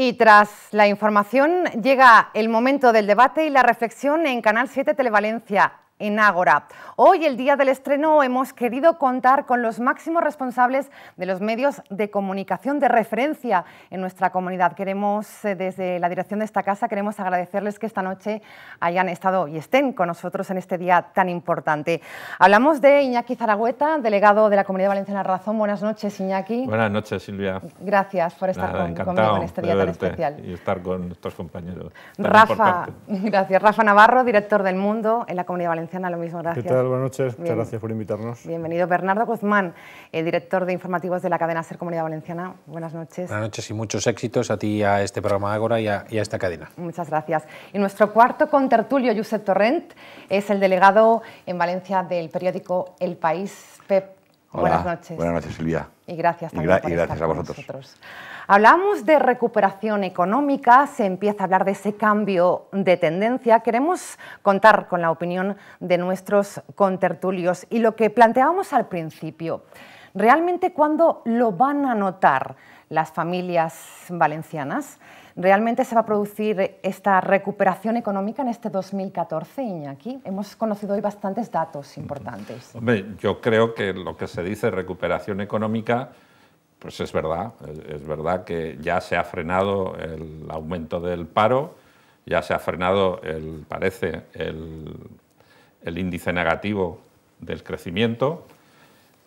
Y tras la información llega el momento del debate y la reflexión en Canal 7 Televalencia, en Ágora. Hoy, el día del estreno, hemos querido contar con los máximos responsables de los medios de comunicación de referencia en nuestra comunidad. Queremos, desde la dirección de esta casa, queremos agradecerles que esta noche hayan estado y estén con nosotros en este día tan importante. Hablamos de Iñaki Zaragoeta, delegado de la Comunidad Valenciana Razón. Buenas noches, Iñaki. Buenas noches, Silvia. Gracias por estar conmigo en este día tan especial. Y estar con nuestros compañeros. Gracias. Rafa Navarro, director del Mundo en la Comunidad Valenciana. Lo mismo, gracias. ¿Qué tal? Buenas noches. Muchas gracias por invitarnos. Bienvenido. Bernardo Guzmán, director de informativos de la cadena SER Comunidad Valenciana. Buenas noches. Buenas noches y muchos éxitos a ti, a este programa Ágora y a esta cadena. Muchas gracias. Y nuestro cuarto contertulio, Josep Torrent, es el delegado en Valencia del periódico El País. Pep, hola, buenas noches. Buenas noches, Silvia. Y gracias también por gracias estar a con vosotros. nosotros. Hablamos de recuperación económica, se empieza a hablar de ese cambio de tendencia. Queremos contar con la opinión de nuestros contertulios y lo que planteábamos al principio. ¿Realmente cuándo lo van a notar las familias valencianas? ¿Realmente se va a producir esta recuperación económica en este 2014, Iñaki? Hemos conocido hoy bastantes datos importantes. Hombre, yo creo que lo que se dice recuperación económica, pues es verdad que ya se ha frenado el aumento del paro, ya se ha frenado, parece, el índice negativo del crecimiento,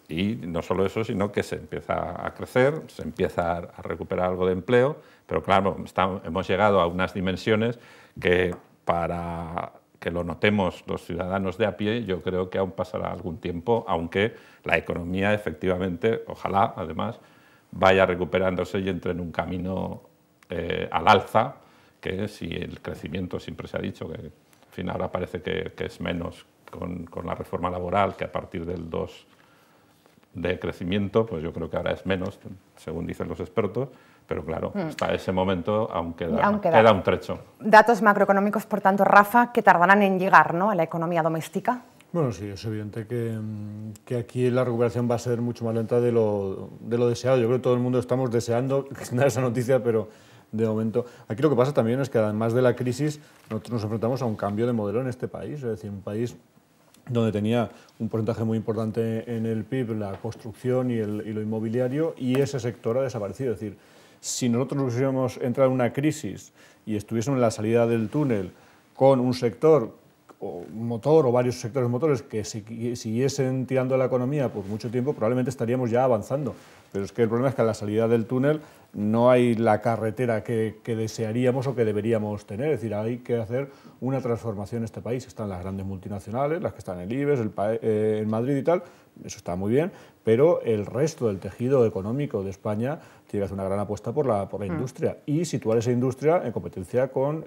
y no solo eso, sino que se empieza a crecer, se empieza a recuperar algo de empleo, pero claro, hemos llegado a unas dimensiones que para que lo notemos los ciudadanos de a pie, yo creo que aún pasará algún tiempo, aunque la economía efectivamente, ojalá además, vaya recuperándose y entre en un camino al alza, que si el crecimiento siempre se ha dicho que al fin ahora parece que es menos con la reforma laboral, que a partir del 2 de crecimiento, pues yo creo que ahora es menos, según dicen los expertos, pero claro, hasta ese momento aún queda un trecho. Datos macroeconómicos, por tanto, Rafa, que tardarán en llegar, ¿no?, a la economía doméstica. Bueno, sí, es evidente que aquí la recuperación va a ser mucho más lenta de lo deseado. Yo creo que todo el mundo estamos deseando dar esa noticia, pero de momento... Aquí lo que pasa también es que además de la crisis, nosotros nos enfrentamos a un cambio de modelo en este país, es decir, un país donde tenía un porcentaje muy importante en el PIB, la construcción y lo inmobiliario, y ese sector ha desaparecido. Es decir, si nosotros hubiésemos entrado en una crisis y estuviésemos en la salida del túnel con un sector o un motor o varios sectores motores que siguiesen tirando la economía por mucho tiempo, probablemente estaríamos ya avanzando. Pero es que el problema es que a la salida del túnel no hay la carretera que desearíamos o que deberíamos tener. Es decir, hay que hacer una transformación en este país. Están las grandes multinacionales, las que están en el IBEX, en Madrid y tal, eso está muy bien, pero el resto del tejido económico de España tiene que hacer una gran apuesta por la industria y situar esa industria en competencia con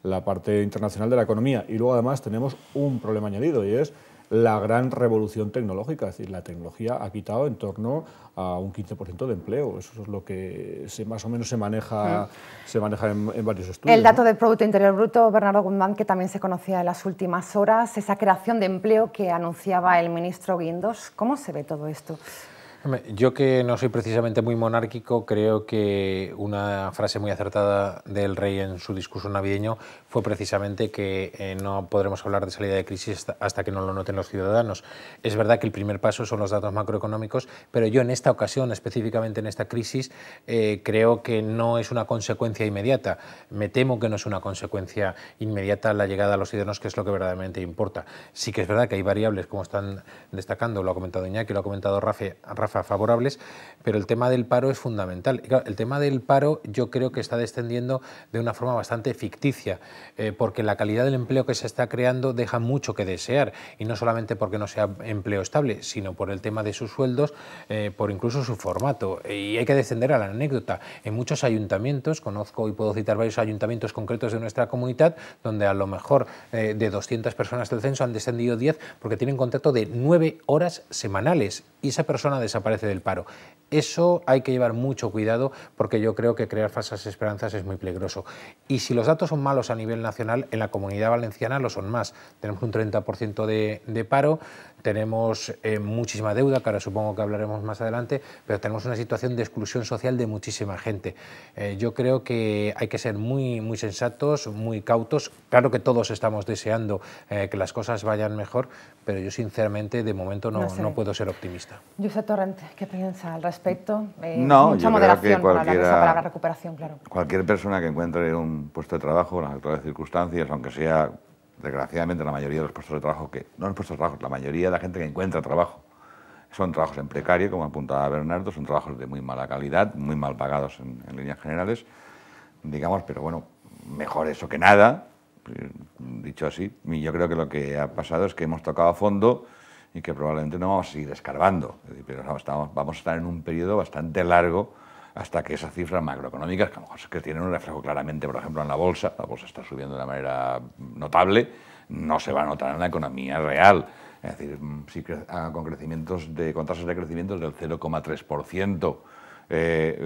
la parte internacional de la economía. Y luego además tenemos un problema añadido y es la gran revolución tecnológica, es decir, la tecnología ha quitado en torno a un 15% de empleo. Eso es lo que más o menos se maneja en varios estudios. El dato del Producto Interior Bruto, Bernardo Guzmán, que también se conocía en las últimas horas, esa creación de empleo que anunciaba el ministro Guindos. ¿Cómo se ve todo esto? Yo, que no soy precisamente muy monárquico, creo que una frase muy acertada del rey en su discurso navideño fue precisamente que no podremos hablar de salida de crisis hasta que no lo noten los ciudadanos. Es verdad que el primer paso son los datos macroeconómicos, pero yo en esta ocasión, específicamente en esta crisis, creo que no es una consecuencia inmediata. Me temo que no es una consecuencia inmediata la llegada a los ciudadanos, que es lo que verdaderamente importa. Sí que es verdad que hay variables, como están destacando, lo ha comentado Iñaki, lo ha comentado Rafa, favorables, pero el tema del paro es fundamental. Y claro, el tema del paro yo creo que está descendiendo de una forma bastante ficticia, porque la calidad del empleo que se está creando deja mucho que desear, y no solamente porque no sea empleo estable, sino por el tema de sus sueldos, por incluso su formato. Y hay que descender a la anécdota. En muchos ayuntamientos, conozco y puedo citar varios ayuntamientos concretos de nuestra comunidad, donde a lo mejor de 200 personas del censo han descendido 10 porque tienen contrato de 9 horas semanales, y esa persona desaparece desaparece del paro. Eso hay que llevar mucho cuidado porque yo creo que crear falsas esperanzas es muy peligroso. Y si los datos son malos a nivel nacional, en la Comunidad Valenciana lo son más. Tenemos un 30% de paro, tenemos muchísima deuda, que ahora supongo que hablaremos más adelante, pero tenemos una situación de exclusión social de muchísima gente. Yo creo que hay que ser muy, muy sensatos, muy cautos. Claro que todos estamos deseando que las cosas vayan mejor, pero yo sinceramente de momento no puedo ser optimista. Josep Torrent, ¿qué piensa al respecto? No, mucha yo moderación creo que con esa palabra recuperación, claro. Cualquier persona que encuentre un puesto de trabajo en las actuales circunstancias, aunque sea desgraciadamente la mayoría de los puestos de trabajo, no los puestos de trabajo, la mayoría de la gente que encuentra trabajo, son trabajos en precario, como apuntaba Bernardo, son trabajos de muy mala calidad, muy mal pagados en líneas generales, digamos, pero bueno, mejor eso que nada, dicho así. Y yo creo que lo que ha pasado es que hemos tocado a fondo y que probablemente no vamos a seguir escarbando, pero vamos a estar en un periodo bastante largo hasta que esas cifras macroeconómicas, que a lo mejor es que tienen un reflejo claramente, por ejemplo, en la bolsa está subiendo de una manera notable, no se va a notar en la economía real. Es decir, sí con tasas de crecimiento del 0,3%,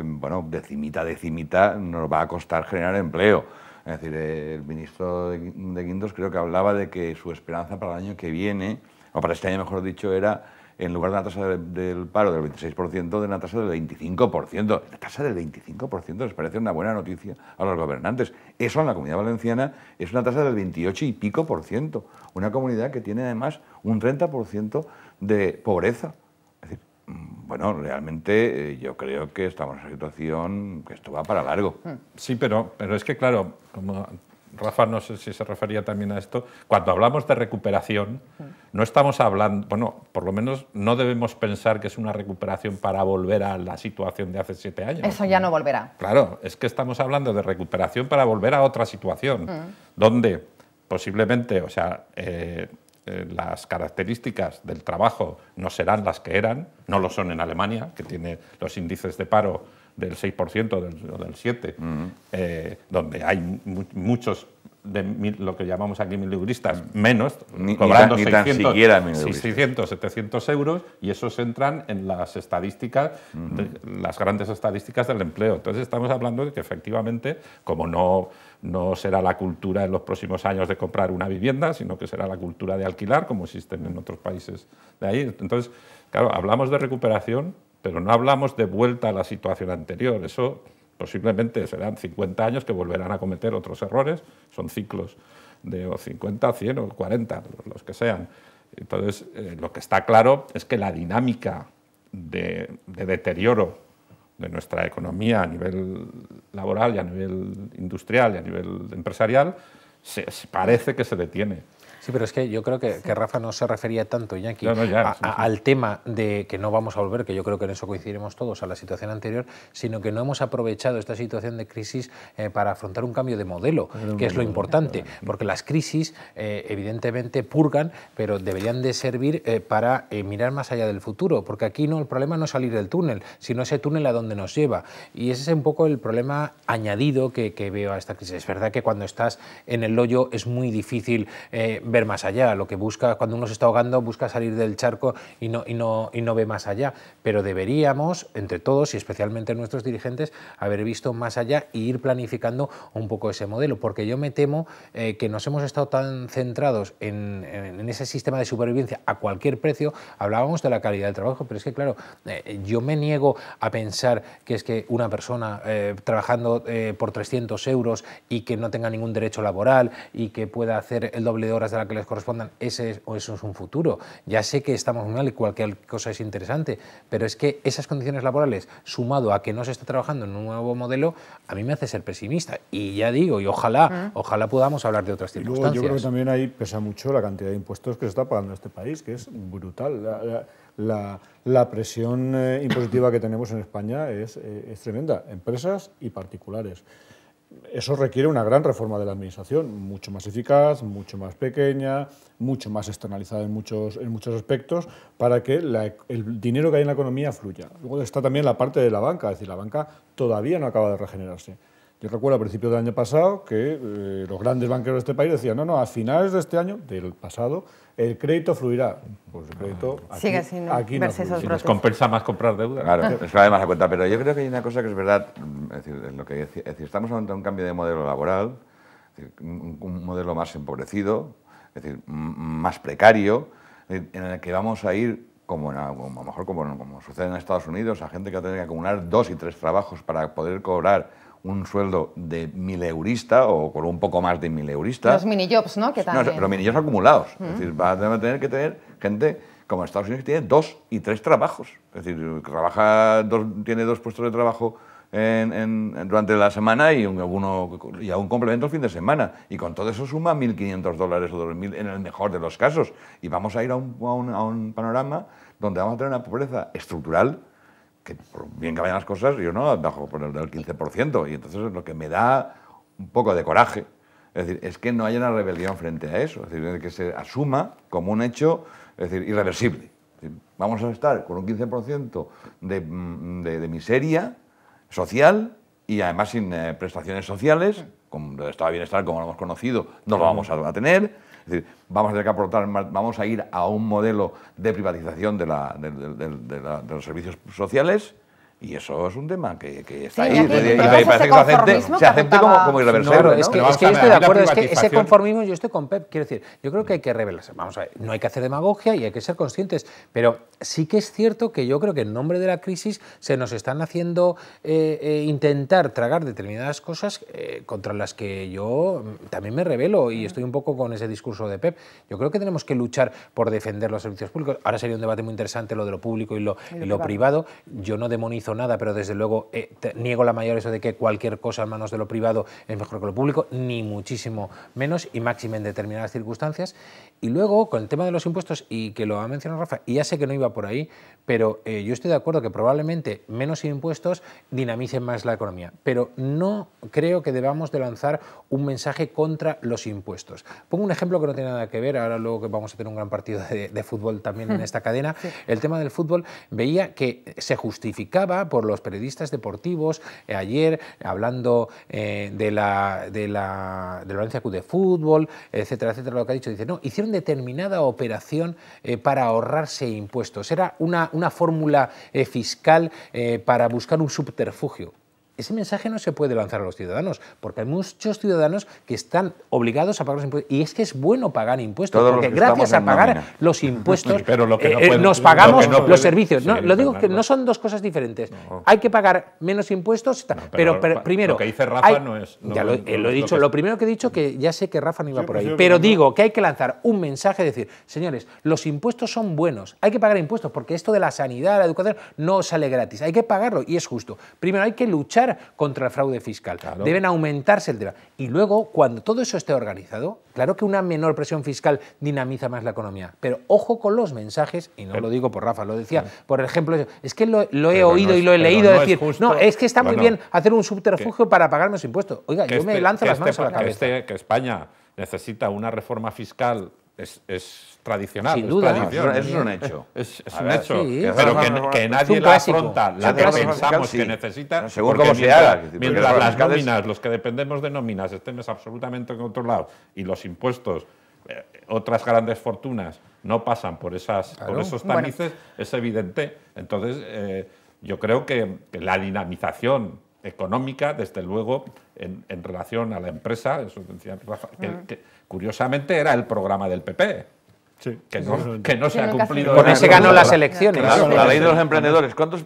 bueno, decimita a decimita nos va a costar generar empleo. Es decir, el ministro de Guindos creo que hablaba de que su esperanza para el año que viene, o para este año mejor dicho, era en lugar de una tasa del paro del 26%, de una tasa del 25%. La tasa del 25% les parece una buena noticia a los gobernantes. Eso en la Comunidad Valenciana es una tasa del 28 y pico por ciento. Una comunidad que tiene además un 30% de pobreza. Es decir, bueno, realmente yo creo que estamos en una situación que esto va para largo. Sí, pero es que claro, como Rafa no sé si se refería también a esto, cuando hablamos de recuperación, no estamos hablando, bueno, por lo menos no debemos pensar que es una recuperación para volver a la situación de hace 7 años. Eso ya no volverá. Claro, es que estamos hablando de recuperación para volver a otra situación, donde posiblemente, o sea, las características del trabajo no serán las que eran, no lo son en Alemania, que tiene los índices de paro del 6% o del 7%, donde hay muchos de lo que llamamos aquí mileuristas, menos, cobrando 600, 700 euros, y esos entran en las estadísticas, las grandes estadísticas del empleo. Entonces estamos hablando de que efectivamente, como no será la cultura en los próximos años de comprar una vivienda, sino que será la cultura de alquilar, como existen en otros países de ahí. Entonces, claro, hablamos de recuperación, pero no hablamos de vuelta a la situación anterior. Eso posiblemente serán 50 años que volverán a cometer otros errores. Son ciclos de 50, 100 o 40, los que sean. Entonces, lo que está claro es que la dinámica de deterioro de nuestra economía a nivel laboral y a nivel industrial y a nivel empresarial parece que se detiene. Sí, pero es que yo creo que Rafa no se refería tanto, Iñaki, al tema de que no vamos a volver, que yo creo que en eso coincidiremos todos, a la situación anterior, sino que no hemos aprovechado esta situación de crisis para afrontar un cambio de modelo, que es lo importante, porque las crisis evidentemente purgan, pero deberían de servir para mirar más allá del futuro, porque aquí el problema no es salir del túnel, sino ese túnel a donde nos lleva. Y ese es un poco el problema añadido que veo a esta crisis. Es verdad que cuando estás en el hoyo es muy difícil ver más allá. Lo que busca, cuando uno se está ahogando, busca salir del charco y no ve más allá. Pero deberíamos, entre todos y especialmente nuestros dirigentes, haber visto más allá e ir planificando un poco ese modelo, porque yo me temo que nos hemos estado tan centrados en ese sistema de supervivencia a cualquier precio. Hablábamos de la calidad del trabajo, pero es que claro, yo me niego a pensar que es que una persona trabajando por 300 euros y que no tenga ningún derecho laboral y que pueda hacer el doble de horas de la que les correspondan, eso es un futuro. Ya sé que estamos muy mal y cualquier cosa es interesante, pero es que esas condiciones laborales, sumado a que no se está trabajando en un nuevo modelo, a mí me hace ser pesimista. Y ya digo, y ojalá podamos hablar de otras circunstancias. Yo creo que también ahí pesa mucho la cantidad de impuestos que se está pagando en este país, que es brutal. La presión impositiva que tenemos en España es tremenda, empresas y particulares. Eso requiere una gran reforma de la administración, mucho más eficaz, mucho más pequeña, mucho más externalizada en muchos aspectos, para que el dinero que hay en la economía fluya. Luego está también la parte de la banca, es decir, la banca todavía no acaba de regenerarse. Yo recuerdo a principios del año pasado que los grandes banqueros de este país decían, no, a finales de este año, del pasado, el crédito fluirá. Pues el crédito sigue sin aquí verse no esos fluye. ¿Les compensa más comprar deuda? Claro, es que además a cuenta, pero yo creo que hay una cosa que es verdad, es decir, en lo que es decir, estamos ante un cambio de modelo laboral, es decir, un modelo más empobrecido, es decir, más precario, en el que vamos a ir, como a lo mejor como sucede en Estados Unidos, a gente que va a tener que acumular 2 y 3 trabajos para poder cobrar un sueldo de 1.000eurista o con un poco más de 1.000eurista. Los minijobs, ¿no? Que también... No, pero minijobs acumulados. Es decir, va a tener que tener gente como en Estados Unidos que tiene 2 y 3 trabajos. Es decir, tiene 2 puestos de trabajo durante la semana y un complemento el fin de semana. Y con todo eso suma $1.500 o $2.000 en el mejor de los casos. Y vamos a ir a un panorama donde vamos a tener una pobreza estructural que por bien que vayan las cosas, yo no bajo por el del 15%. Y entonces lo que me da un poco de coraje, es decir, es que no haya una rebelión frente a eso, es decir, que se asuma como un hecho, es decir, irreversible. Es decir, vamos a estar con un 15% de miseria social y además sin prestaciones sociales, como el estado de bienestar como lo hemos conocido, no lo vamos a tener. Es decir, vamos a tener que aportar más, vamos a ir a un modelo de privatización de los servicios sociales y eso es un tema que está ahí. Y parece que se acepte como irreversible. Claro, es que yo estoy de acuerdo, es que ese conformismo, yo estoy con Pep, quiero decir, yo creo que hay que rebelarse. Vamos a ver, no hay que hacer demagogia y hay que ser conscientes, pero sí que es cierto que yo creo que en nombre de la crisis se nos están haciendo intentar tragar determinadas cosas contra las que yo también me rebelo y estoy un poco con ese discurso de Pep. Yo creo que tenemos que luchar por defender los servicios públicos. Ahora sería un debate muy interesante lo de lo público y lo privado. Yo no demonizo nada, pero desde luego niego la mayor eso de que cualquier cosa en manos de lo privado es mejor que lo público, ni muchísimo menos, y máxime en determinadas circunstancias. Y luego, con el tema de los impuestos, y que lo ha mencionado Rafa, y ya sé que no iba por ahí, pero yo estoy de acuerdo que probablemente menos impuestos dinamicen más la economía, pero no creo que debamos de lanzar un mensaje contra los impuestos. Pongo un ejemplo que no tiene nada que ver, ahora luego que vamos a tener un gran partido de fútbol también en esta cadena, sí. El tema del fútbol, veía que se justificaba por los periodistas deportivos, ayer hablando de la Valencia Club de Fútbol, etcétera, etcétera, lo que ha dicho, dice, no, hicieron determinada operación para ahorrarse impuestos, era una fórmula fiscal para buscar un subterfugio. Ese mensaje no se puede lanzar a los ciudadanos, porque hay muchos ciudadanos que están obligados a pagar los impuestos. Y es que es bueno pagar impuestos, porque gracias a pagar los impuestos nos pagamos los servicios. Sí, no, lo digo que no son dos cosas diferentes. No. Hay que pagar menos impuestos, pero primero... Lo que dice Rafa no es... Ya lo he dicho, lo primero que he dicho, que ya sé que Rafa no iba por ahí, pero digo que hay que lanzar un mensaje, decir, señores, los impuestos son buenos, hay que pagar impuestos, porque esto de la sanidad, la educación, no sale gratis, hay que pagarlo y es justo. Primero hay que luchar contra el fraude fiscal. Claro. Deben aumentarse el tema. Y luego, cuando todo eso esté organizado, claro que una menor presión fiscal dinamiza más la economía. Pero ojo con los mensajes, y no lo digo por Rafa, lo decía, por ejemplo, es que lo he oído y lo he leído decir, no, es que está muy bien hacer un subterfugio para pagar menos impuestos. Oiga, yo me lanzo las manos a la cabeza. Que España necesita una reforma fiscal es tradicional. Sin duda. Eso es un hecho. Es un hecho. Sí, pero que nadie la afronta, la que pensamos que necesita. Según cómo se haga. Mientras las nóminas, los que dependemos de nóminas, estemos absolutamente controlados y los impuestos, otras grandes fortunas, no pasan por esos tamices, es evidente. Entonces, yo creo que la dinamización económica, desde luego, en relación a la empresa, eso decía Rafa, que curiosamente era el programa del PP. Sí, que no se ha cumplido. Con ese ganó las elecciones. Claro, la ley de los emprendedores. ¿Cuántos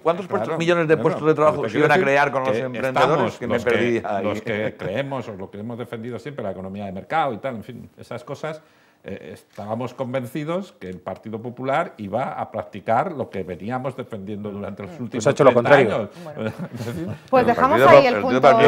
millones de puestos de trabajo se iban a crear con los emprendedores? Que me perdí ahí. Los que creemos, o lo que hemos defendido siempre, la economía de mercado y tal, en fin, esas cosas, estábamos convencidos que el Partido Popular iba a practicar lo que veníamos defendiendo durante los últimos 30 años. Bueno. Pues dejamos ahí el punto.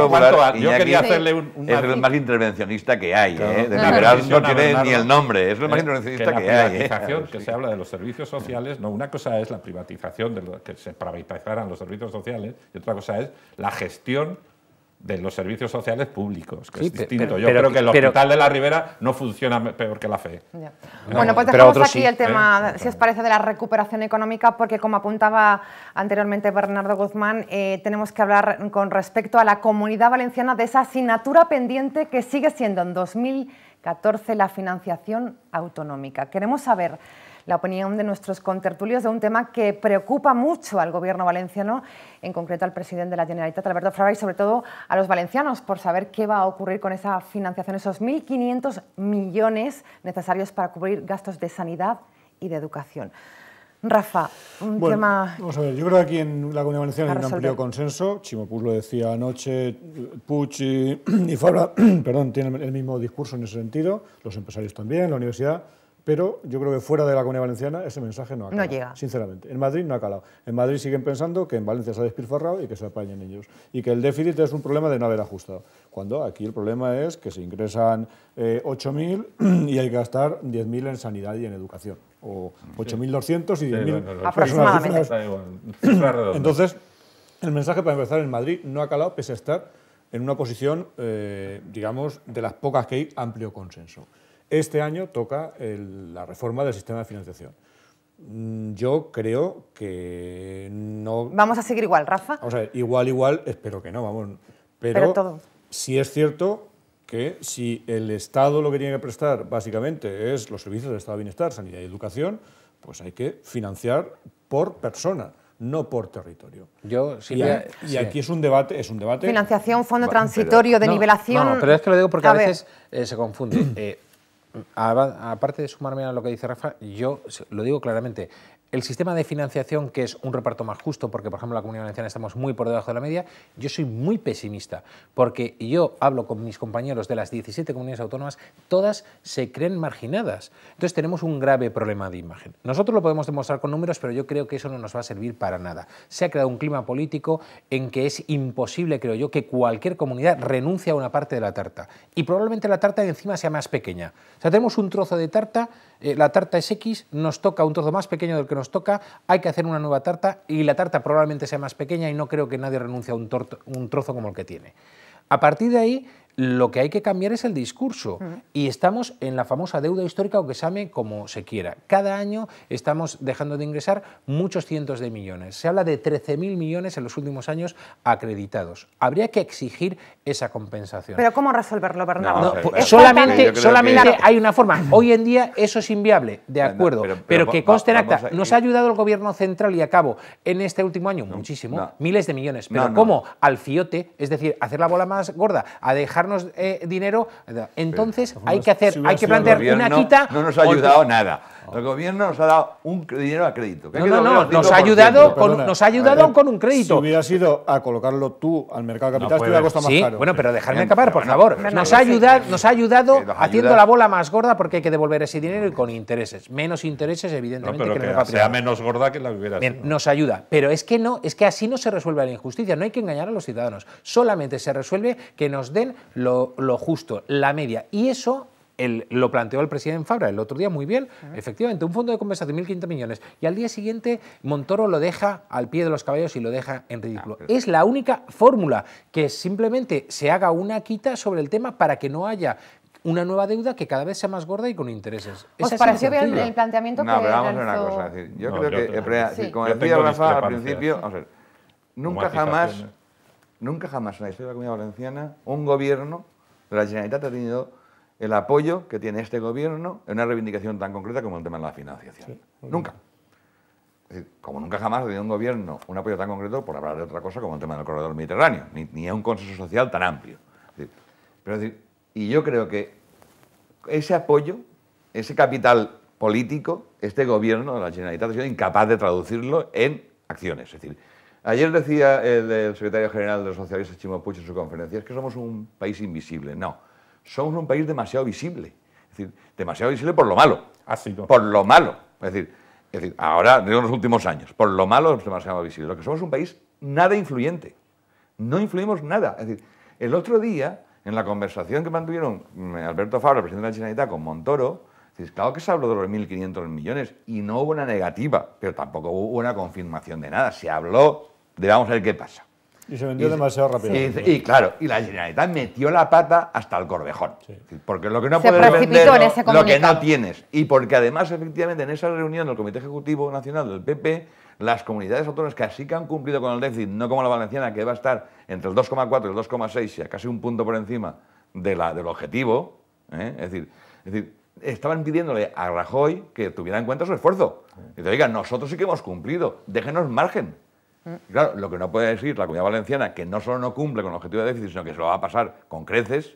Yo quería hacerle es el más intervencionista que hay. De liberal no tiene ni el nombre. Es el más intervencionista que hay. La privatización que se habla de los servicios sociales, no, una cosa es la privatización, que se privatizaran los servicios sociales, y otra cosa es la gestión de los servicios sociales públicos, que Sí, es distinto. Yo pero creo que el Hospital de la Ribera no funciona peor que la FE. Ya. No, Bueno, pues pero dejamos otros aquí sí, el tema, si os parece, de la recuperación económica, porque como apuntaba anteriormente Bernardo Guzmán, tenemos que hablar con respecto a la Comunidad Valenciana de esa asignatura pendiente que sigue siendo en 2014 la financiación autonómica. Queremos saber la opinión de nuestros contertulios de un tema que preocupa mucho al Gobierno valenciano, en concreto al presidente de la Generalitat, Alberto Fabra, y sobre todo a los valencianos, por saber qué va a ocurrir con esa financiación, esos 1.500 millones necesarios para cubrir gastos de sanidad y de educación. Rafa, un tema... Vamos a ver, yo creo que aquí en la Comunidad Valenciana hay un resolver. amplio consenso. Chimo Puig lo decía anoche, Puig y Fabra perdón, tienen el mismo discurso en ese sentido, los empresarios también, la universidad. Pero yo creo que fuera de la Comunidad Valenciana ese mensaje no ha calado. No llega. Sinceramente. En Madrid no ha calado. En Madrid siguen pensando que en Valencia se ha despilfarrado y que se apañen ellos. Y que el déficit es un problema de no haber ajustado. Cuando aquí el problema es que se ingresan 8.000 y hay que gastar 10.000 en sanidad y en educación. O 8.200 y 10.000. Aproximadamente. Entonces, el mensaje para empezar en Madrid no ha calado pese a estar en una posición, digamos, de las pocas que hay amplio consenso. Este año toca la reforma del sistema de financiación. Yo creo que no... ¿Vamos a seguir igual, Rafa? Vamos a ver, igual, espero que no, vamos. Pero todo. Sí es cierto que si el Estado lo que tiene que prestar básicamente es los servicios del Estado de Bienestar, sanidad y educación, pues hay que financiar por persona, no por territorio. Y aquí es un debate... Financiación, fondo transitorio de nivelación... No, pero es que lo digo porque a ver. veces se confunde. Aparte de sumarme a lo que dice Rafa, yo lo digo claramente, el sistema de financiación, que es un reparto más justo, porque por ejemplo en la Comunidad Valenciana estamos muy por debajo de la media, yo soy muy pesimista, porque yo hablo con mis compañeros de las 17 comunidades autónomas, todas se creen marginadas. Entonces tenemos un grave problema de imagen. Nosotros lo podemos demostrar con números, pero yo creo que eso no nos va a servir para nada. Se ha creado un clima político en que es imposible, creo yo, que cualquier comunidad renuncie a una parte de la tarta. Y probablemente la tarta de encima sea más pequeña. O sea, tenemos un trozo de tarta, la tarta es X, nos toca un trozo más pequeño del que nos toca, hay que hacer una nueva tarta y la tarta probablemente sea más pequeña y no creo que nadie renuncie a un trozo como el que tiene. A partir de ahí, lo que hay que cambiar es el discurso y estamos en la famosa deuda histórica, o que se llame como se quiera. Cada año estamos dejando de ingresar muchos cientos de millones. Se habla de 13.000 millones en los últimos años acreditados. Habría que exigir esa compensación. ¿Pero cómo resolverlo, Bernardo? Solamente hay una forma. Hoy en día eso es inviable, de acuerdo, pero que conste en acta. Nos ha ayudado el Gobierno central y a cabo en este último año muchísimo, miles de millones, pero ¿cómo? Al fiote, es decir, hacer la bola más gorda, a dejarnos dinero, entonces hay que plantear una quita. No nos ha ayudado nada. El Gobierno nos ha dado un dinero a crédito. Nos ha ayudado con un crédito. Si hubiera sido a colocarlo tú al mercado de capital, te hubiera costado más caro. Bueno, pero dejadme acabar, por favor. Nos ha ayudado haciendo la bola más gorda, porque hay que devolver ese dinero y con intereses. Menos intereses, evidentemente, pero que sea menos gorda que la que hubiera sido. Bien, nos ayuda. Pero es que así no se resuelve la injusticia. No hay que engañar a los ciudadanos. Solamente se resuelve que nos den lo justo, la media. Y eso lo planteó el presidente Fabra el otro día muy bien. Efectivamente, un fondo de compensación de 1.500 millones. Y al día siguiente Montoro lo deja al pie de los caballos y lo deja en ridículo. Es la única fórmula, que simplemente se haga una quita sobre el tema para que no haya una nueva deuda que cada vez sea más gorda y con intereses. ¿Os pareció bien el planteamiento que pero vamos a ver realizó? una cosa. Yo creo que, como decía Rafa al principio, vamos a ver, nunca jamás en la historia de la Comunidad Valenciana un gobierno de la Generalitat ha tenido el apoyo que tiene este gobierno en una reivindicación tan concreta como el tema de la financiación. Nunca. Es decir, como nunca jamás ha tenido un gobierno un apoyo tan concreto, por hablar de otra cosa, como el tema del corredor mediterráneo, ni a un consenso social tan amplio. Y yo creo que ese apoyo, ese capital político, este gobierno de la Generalitat ha sido incapaz de traducirlo en acciones. Es decir, ayer decía el secretario general de los socialistas, Chimo Puig, en su conferencia, es que somos un país invisible. No. Somos un país demasiado visible, es decir, demasiado visible por lo malo, por lo malo, es decir, ahora, digo en los últimos años, por lo malo es demasiado visible. Lo que somos es un país nada influyente, no influimos nada. Es decir, el otro día, en la conversación que mantuvieron Alberto Fabra, presidente de la Generalitat, con Montoro, claro que se habló de los 1.500 millones y no hubo una negativa, pero tampoco hubo una confirmación de nada. Se habló de vamos a ver qué pasa. Y se vendió demasiado rápido. Y claro, y la Generalitat metió la pata hasta el corvejón. Sí. Porque lo que no se puedes vender, en ese lo que no tienes. Y porque además, efectivamente, en esa reunión del Comité Ejecutivo Nacional del PP, las comunidades autónomas que así que han cumplido con el déficit, no como la valenciana, que va a estar entre el 2,4 y el 2,6, y a casi un punto por encima del objetivo, es decir, estaban pidiéndole a Rajoy que tuviera en cuenta su esfuerzo. Y te digan, nosotros sí que hemos cumplido, déjenos margen. Y claro, lo que no puede decir la Comunidad Valenciana, que no solo no cumple con el objetivo de déficit, sino que se lo va a pasar con creces,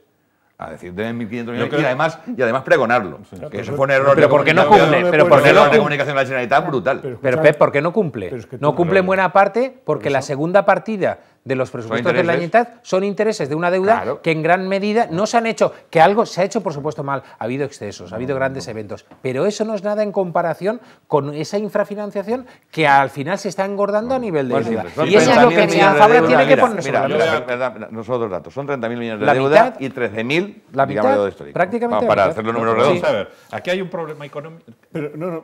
a decir de 1.500 millones y además pregonarlo. Sí, que eso fue un error. Pero ¿por qué no cumple? Pero ¿por qué no de comunicación de la Generalitat brutal? Pero Pep, ¿por qué no cumple? No cumple en buena parte porque la segunda partida de los presupuestos de la Generalitat son intereses de una deuda que en gran medida no se han hecho, que algo se ha hecho por supuesto mal, ha habido excesos, ha habido grandes eventos, pero eso no es nada en comparación con esa infrafinanciación que al final se está engordando a nivel de deuda. Y eso es lo que el señor Fabra tiene que poner sobre la mesa. Nosotros dos datos, son 30.000 millones de deuda y 13.000 la mitad, prácticamente para hacer los números redondos. Vamos a ver, aquí hay un problema económico. Pero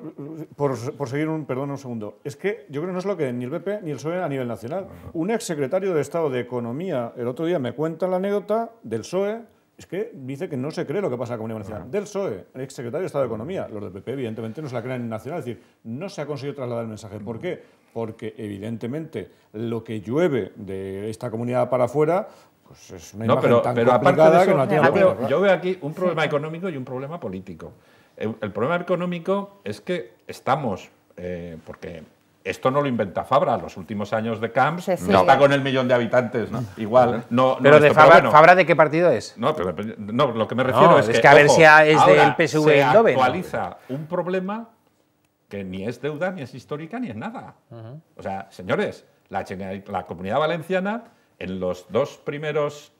por seguir perdón un segundo, es que yo creo que no es lo que ni el PP ni el PSOE a nivel nacional. Un exsecretario de Estado de Economía el otro día me cuenta la anécdota del PSOE, es que dice que no se cree lo que pasa en la Comunidad Valenciana. Del PSOE, el exsecretario de Estado de Economía, los del PP evidentemente no se la creen en nacional, es decir, no se ha conseguido trasladar el mensaje. ¿Por qué? Porque evidentemente lo que llueve de esta comunidad para afuera pues es una imagen tan complicada que no tiene yo veo aquí un problema económico y un problema político. El problema económico es que estamos, porque esto no lo inventa Fabra, los últimos años de Camps no está con el 1.000.000 de habitantes, ¿no? Igual no. Pero de Fabra, ¿Fabra de qué partido es? No, lo que me refiero es que a ver si es del PSV se Eindhoven. Actualiza un problema que ni es deuda, ni es histórica, ni es nada. O sea, señores, la Comunidad Valenciana en los dos primeros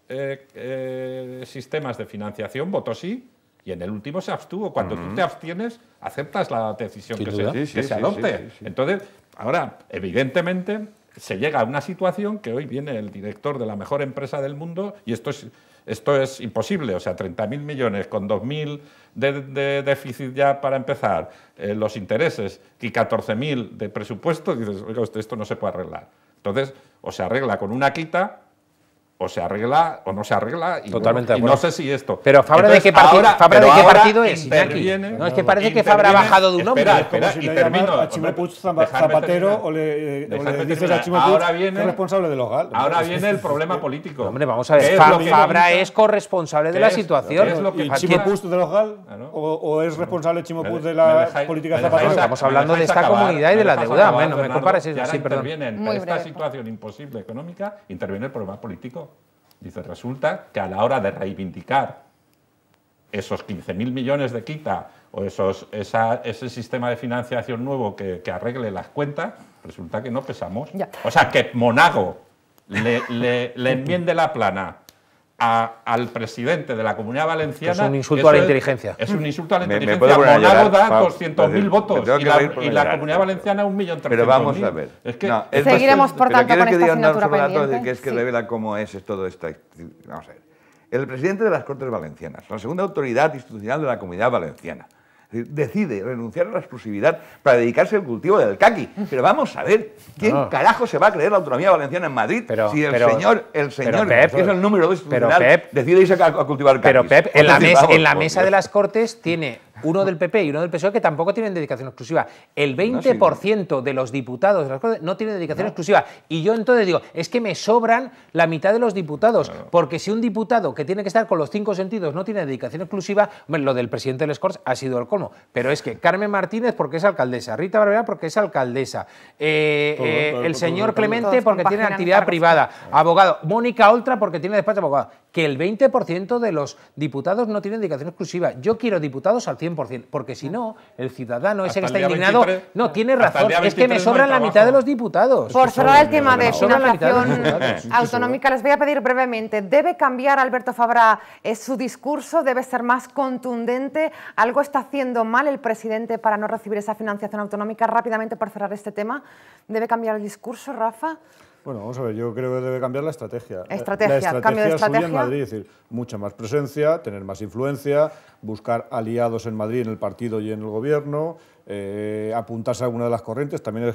sistemas de financiación votó sí. Y en el último se abstuvo. Cuando tú te abstienes, aceptas la decisión que se adopte. Entonces, ahora, evidentemente, se llega a una situación que hoy viene el director de la mejor empresa del mundo y esto es imposible. O sea, 30.000 millones con 2.000 de déficit ya para empezar, los intereses y 14.000 de presupuesto, dices, oiga, esto no se puede arreglar. Entonces, o se arregla con una quita, o se arregla o no se arregla, y, totalmente y no sé si esto. Pero Fabra de qué partido es, Iñaki? No, es que parece que Fabra ha bajado de un hombre. Espera, y termino. A Chimo Puig Zapatero o le dices a Chimo Puig que es responsable de los GAL. Ahora viene el problema político. Hombre, vamos a ver, Fabra es corresponsable de la situación. ¿Y Chimo Puig de los GAL? ¿O es responsable Chimo Puig de la política de Zapatero? Estamos hablando de esta comunidad y de la deuda. No me compares eso. Sí, perdón. En esta situación imposible económica interviene el problema político. Dice, resulta que a la hora de reivindicar esos 15.000 millones de quita o ese sistema de financiación nuevo que arregle las cuentas, resulta que no pesamos. Ya. O sea, que Monago le enmiende la plana al presidente de la Comunidad Valenciana. Es un insulto a la inteligencia. Es un insulto a la inteligencia. Monago da 200.000 votos y la Comunidad Valenciana 1.300.000. Pero vamos a ver. Es que seguiremos, por tanto, con esta asignatura pendiente. Que es que revela cómo es todo esto. Vamos a ver. El presidente de las Cortes Valencianas, la segunda autoridad institucional de la Comunidad Valenciana, decide renunciar a la exclusividad para dedicarse al cultivo del caqui. Pero vamos a ver, ¿quién carajo se va a creer la autonomía valenciana en Madrid si el señor Pep, que es el número 2 institucional, decide irse a cultivar caqui? Pero Pep, en la mesa de las Cortes tiene uno del PP y uno del PSOE que tampoco tienen dedicación exclusiva. El 20% de los diputados de las Cortes no tienen dedicación exclusiva. Y yo entonces digo, es que me sobran la mitad de los diputados, porque si un diputado que tiene que estar con los 5 sentidos no tiene dedicación exclusiva, hombre, lo del presidente de les Corts ha sido el colmo. Pero es que Carmen Martínez porque es alcaldesa, Rita Barberá porque es alcaldesa, el señor Clemente porque tiene actividad privada, abogado, Mónica Oltra porque tiene despacho de abogado. Que el 20% de los diputados no tienen dedicación exclusiva. Yo quiero diputados al 100%, porque si no, el ciudadano ese que está indignado, no, tiene razón, es que me sobran la mitad de los diputados. Por cerrar el tema de financiación autonómica, les voy a pedir brevemente, ¿debe cambiar Alberto Fabra su discurso? ¿Debe ser más contundente? ¿Algo está haciendo mal el presidente para no recibir esa financiación autonómica? Rápidamente, por cerrar este tema, ¿debe cambiar el discurso, Rafa? Bueno, vamos a ver, yo creo que debe cambiar la estrategia. Estrategia, cambio de estrategia. Suya en Madrid, es decir, mucha más presencia, tener más influencia, buscar aliados en Madrid, en el partido y en el gobierno, apuntarse a alguna de las corrientes. También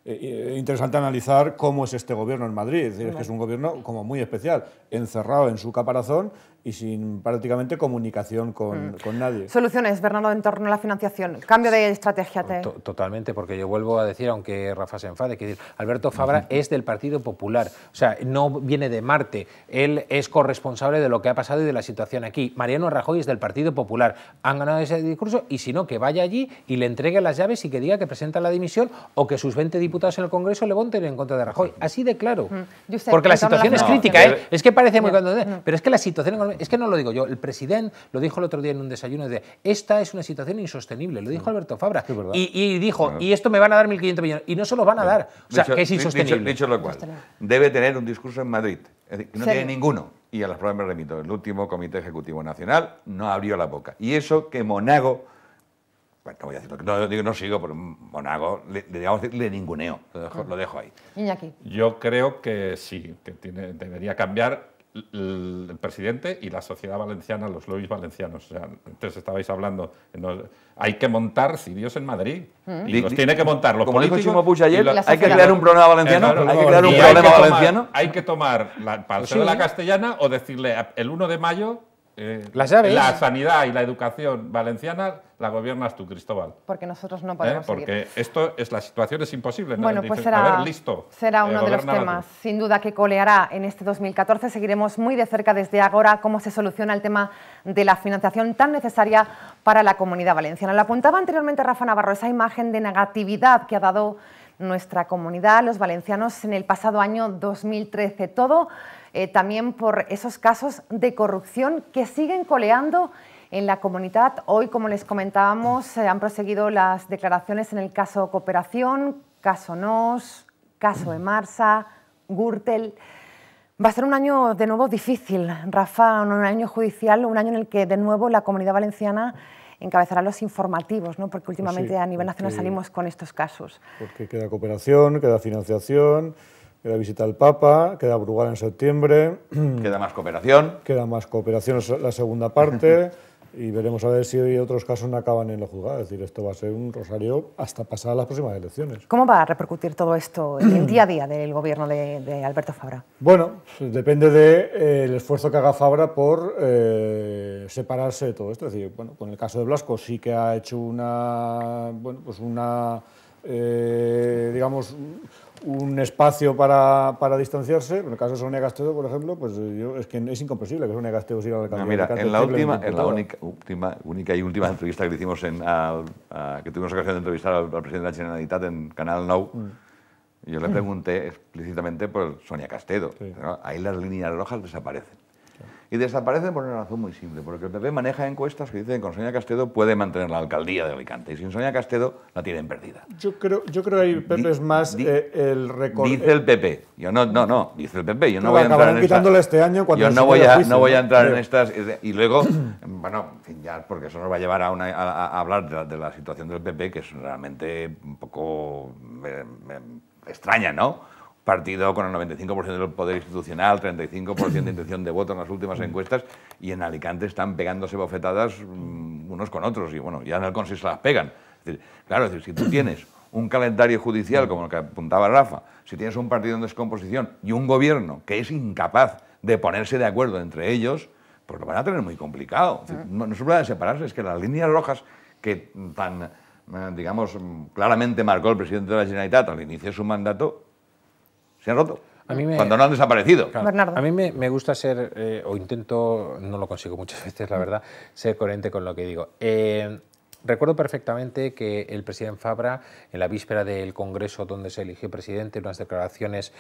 es interesante analizar cómo es este gobierno en Madrid. Es decir, es que es un gobierno como muy especial, encerrado en su caparazón y sin prácticamente comunicación con nadie. Soluciones, Bernardo, en torno a la financiación. Cambio de estrategia. Totalmente, porque yo vuelvo a decir, aunque Rafa se enfade, que Alberto Fabra es del Partido Popular, o sea, no viene de Marte, él es corresponsable de lo que ha pasado y de la situación aquí. Mariano Rajoy es del Partido Popular, han ganado ese discurso y si no, que vaya allí y le entregue las llaves y que diga que presenta la dimisión o que sus 20 diputados en el Congreso le voten en contra de Rajoy. Así de claro. Porque la situación es crítica, es que parece muy... Pero es que la situación... Es que no lo digo yo, el presidente lo dijo el otro día en un desayuno, esta es una situación insostenible, lo dijo Alberto Fabra. Y dijo, y esto me van a dar 1.500 millones. Y no se los van a dar. O sea, que es insostenible. Dicho lo cual, debe tener un discurso en Madrid. Es decir, que no tiene ninguno. Y a las pruebas me remito. El último Comité Ejecutivo Nacional no abrió la boca. Y eso que Monago... Bueno, no voy a decirlo, no sigo, pero Monago le ninguneo. Lo dejo ahí. Iñaki. Yo creo que sí, que debería cambiar el presidente y la sociedad valenciana, los lobbies valencianos. O sea, antes estabais hablando, hay que montar cirios en Madrid. Y los tiene que montar los como políticos. Como dijo Chimo Puig ayer, hay que crear un problema valenciano. Hay que crear un problema valenciano. Hay que tomar la Paseo de la Castellana o decirle el 1 de mayo las llaves. La sanidad y la educación valenciana la gobiernas tú, Cristóbal. Porque nosotros no podemos Porque seguir. La situación es imposible. Bueno, pues será uno de los temas, sin duda, que coleará en este 2014. Seguiremos muy de cerca desde Ágora cómo se soluciona el tema de la financiación tan necesaria para la Comunidad Valenciana. Lo apuntaba anteriormente Rafa Navarro, esa imagen de negatividad que ha dado nuestra comunidad, los valencianos, en el pasado año 2013. Todo también por esos casos de corrupción que siguen coleando en la comunidad. Hoy, como les comentábamos, han proseguido las declaraciones en el caso Cooperación, caso NOS, caso Emarsa, Gürtel. Va a ser un año de nuevo difícil, Rafa, un año judicial, un año en el que de nuevo la Comunidad Valenciana encabezará los informativos, ¿no? Porque últimamente a nivel nacional salimos con estos casos. Porque queda cooperación, queda financiación, queda visita al Papa, queda Brugal en septiembre. Queda más cooperación. Queda más cooperación, la segunda parte. Y veremos a ver si otros casos no acaban en la juzgada. Es decir, esto va a ser un rosario hasta pasar las próximas elecciones. ¿Cómo va a repercutir todo esto en el día a día del gobierno de Alberto Fabra? Bueno, pues depende del esfuerzo que haga Fabra por separarse de todo esto. Es decir, bueno, con el caso de Blasco sí que ha hecho digamos, un espacio para distanciarse. En el caso de Sonia Castedo, por ejemplo, pues es que es incomprensible que Sonia Castedo siga la alcaldía. Mira, en la única y última entrevista que le hicimos que tuvimos ocasión de entrevistar al presidente de la Generalitat en Canal 9, yo le pregunté explícitamente por Sonia Castedo. Sí. ¿No? Ahí las líneas rojas desaparecen. Y desaparecen por una razón muy simple, porque el PP maneja encuestas que dicen que con Sonia Castedo puede mantener la alcaldía de Alicante, y sin Sonia Castedo la tienen perdida. Yo creo que ahí el PP es más el récord. Dice el PP, yo no, dice el PP, yo no voy a entrar en estas... quitándole este año cuando yo no voy a entrar en estas... Y luego, bueno, en fin, ya, porque eso nos va a llevar a hablar de la situación del PP, que es realmente un poco extraña, ¿no? Partido con el 95% del poder institucional, 35% de intención de voto en las últimas encuestas, y en Alicante están pegándose bofetadas unos con otros, y bueno, ya en el Consejo se las pegan. Es decir, claro, si tú tienes un calendario judicial como el que apuntaba Rafa, si tienes un partido en descomposición y un gobierno que es incapaz de ponerse de acuerdo entre ellos, pues lo van a tener muy complicado. Es decir, no se puede separarse, es que las líneas rojas que tan, digamos, claramente marcó el presidente de la Generalitat al inicio de su mandato, se han roto, cuando no han desaparecido. Claro. A mí me gusta ser, o intento, no lo consigo muchas veces, la verdad, ser coherente con lo que digo. Recuerdo perfectamente que el presidente Fabra, en la víspera del Congreso donde se eligió presidente, unas declaraciones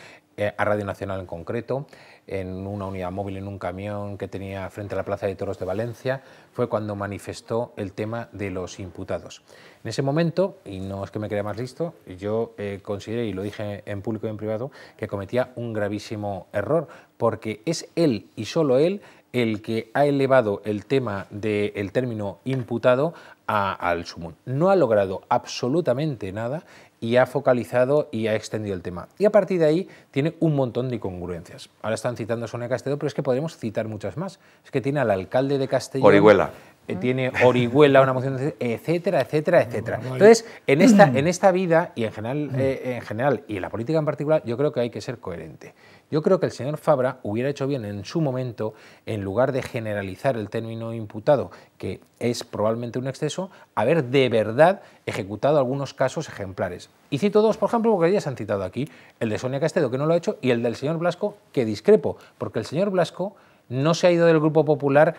a Radio Nacional en concreto, en una unidad móvil, en un camión que tenía frente a la Plaza de Toros de Valencia, fue cuando manifestó el tema de los imputados. En ese momento, y no es que me crea más listo, yo consideré, y lo dije en público y en privado, que cometía un gravísimo error, porque es él y solo él el que ha elevado el tema del término imputado al sumum. No ha logrado absolutamente nada y ha focalizado y ha extendido el tema. Y a partir de ahí tiene un montón de incongruencias. Ahora están citando a Sonia Castedo, pero es que podríamos citar muchas más. Es que tiene al alcalde de Castellón... Orihuela. Tiene Orihuela, una moción, etcétera, etcétera, etcétera. Entonces, en esta vida y en general y en la política en particular, yo creo que hay que ser coherente. Yo creo que el señor Fabra hubiera hecho bien en su momento, en lugar de generalizar el término imputado, que es probablemente un exceso, haber de verdad ejecutado algunos casos ejemplares. Y cito dos, por ejemplo, porque ya se han citado aquí, el de Sonia Castedo, que no lo ha hecho, y el del señor Blasco, que discrepo, porque el señor Blasco no se ha ido del Grupo Popular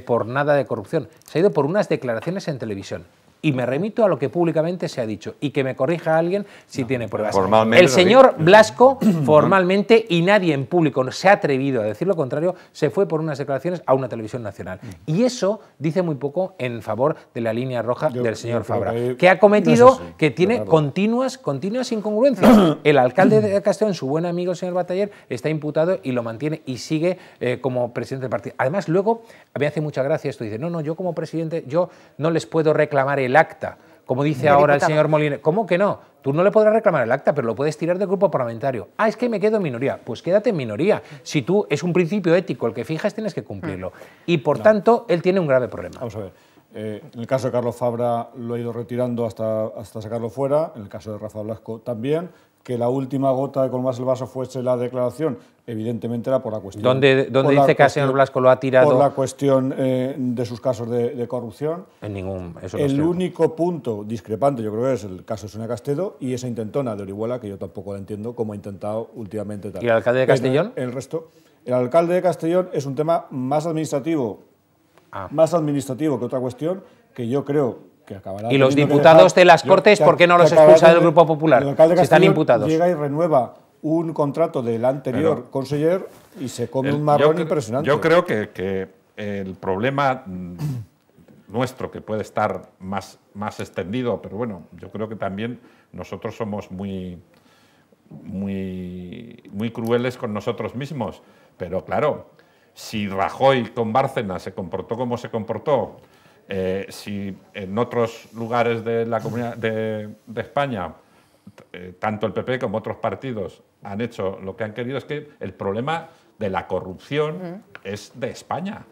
por nada de corrupción, se ha ido por unas declaraciones en televisión. Y me remito a lo que públicamente se ha dicho, y que me corrija alguien si tiene pruebas. Formalmente, el señor Blasco, formalmente, y nadie en público se ha atrevido a decir lo contrario, se fue por unas declaraciones a una televisión nacional. Y eso dice muy poco en favor de la línea roja del señor Fabra, que ha cometido, que tiene continuas incongruencias. El alcalde de Castellón, su buen amigo el señor Bataller, está imputado y lo mantiene y sigue como presidente del partido. Además, luego, me hace mucha gracia esto, dice, no, yo como presidente, yo no les puedo reclamar el acta, como dice ahora el señor Molina. ¿Cómo que no? Tú no le podrás reclamar el acta, pero lo puedes tirar del grupo parlamentario. Ah, es que me quedo en minoría. Pues quédate en minoría. Si tú, es un principio ético el que fijas, tienes que cumplirlo. Y por tanto, él tiene un grave problema. Vamos a ver. En el caso de Carlos Fabra lo ha ido retirando hasta sacarlo fuera. En el caso de Rafa Blasco también. Que la última gota de colmarse el vaso fuese la declaración, evidentemente era por la cuestión... ¿Dónde dice que el señor Blasco lo ha tirado? Por la cuestión de sus casos de corrupción. En ningún... Eso no el único punto discrepante, yo creo que es el caso de Sonia Castedo y esa intentona de Orihuela, que yo tampoco la entiendo, como ha intentado últimamente. Tal. ¿Y el alcalde de Castellón? El resto. El alcalde de Castellón es un tema más administrativo, que otra cuestión, que yo creo... Y los diputados de las Cortes, ¿por qué no los expulsa del Grupo Popular? El alcalde de si están imputados. Llega y renueva un contrato del anterior conseller y se come un marrón impresionante. Yo creo que el problema nuestro, que puede estar más extendido, pero bueno, yo creo que también nosotros somos muy crueles con nosotros mismos. Pero claro, si Rajoy con Bárcenas se comportó como se comportó, si en otros lugares de la comunidad de España, tanto el PP como otros partidos han hecho lo que han querido, es que el problema de la corrupción es de España.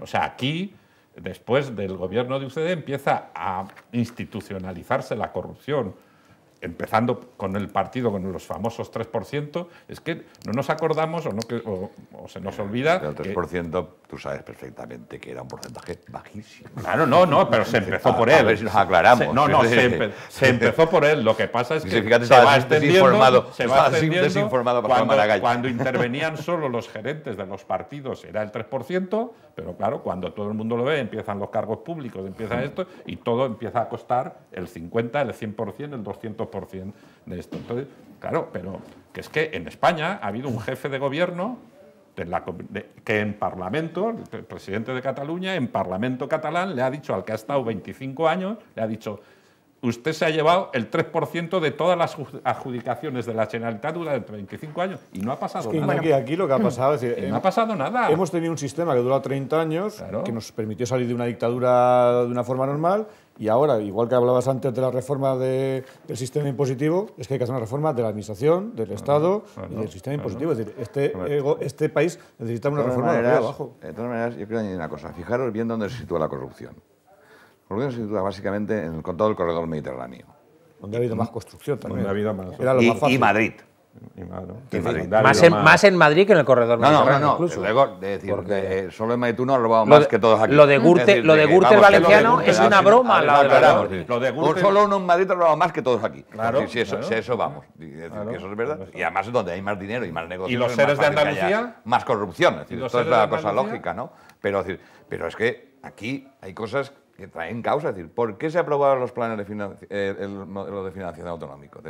O sea, aquí, después del gobierno de UCD, empieza a institucionalizarse la corrupción, empezando con el partido, con los famosos 3%, es que no nos acordamos o se nos olvida... El 3%, tú sabes perfectamente que era un porcentaje bajísimo. Claro, no, pero se empezó por él. A ver si nos aclaramos. Se empezó por él. Lo que pasa es que fíjate, se va extendiendo desinformado cuando intervenían solo los gerentes de los partidos era el 3%, pero claro, cuando todo el mundo lo ve, empiezan los cargos públicos, empieza esto, y todo empieza a costar el 50%, el 100%, el 200% de esto. Entonces, claro, pero que es que en España ha habido un jefe de gobierno que en Parlamento, el presidente de Cataluña, en Parlamento catalán, le ha dicho al que ha estado 25 años, le ha dicho, usted se ha llevado el 3% de todas las adjudicaciones de la Generalitat durante 25 años y no ha pasado nada. Aquí lo que ha pasado es decir, no ha pasado nada. Hemos tenido un sistema que dura 30 años, que nos permitió salir de una dictadura de una forma normal, y ahora, igual que hablabas antes de la reforma del sistema impositivo, es que hay que hacer una reforma de la administración, del Estado y del sistema impositivo. Es decir, este país necesita una reforma de arriba abajo. De todas maneras, yo quiero añadir una cosa. Fijaros bien dónde se sitúa la corrupción. La corrupción se sitúa básicamente con todo el corredor mediterráneo. Donde ha habido más construcción también. Donde ha habido más. Era lo más fácil. Y Madrid. Más en Madrid que en el corredor mediterráneo. Incluso. Luego, solo en Madrid tú no has robado más que todos aquí. Lo de Gürtel valenciano es una broma. Solo uno en Madrid te ha robado más que todos aquí. Claro, si eso vamos. Que eso es verdad. Y además es donde hay más dinero y más negocios. ¿Y los seres de Andalucía? Más corrupción. Esto es la cosa lógica, ¿no? Pero es que aquí hay cosas que traen causa. Es decir, ¿por qué se aprobaron los planes el modelo de financiación autonómico?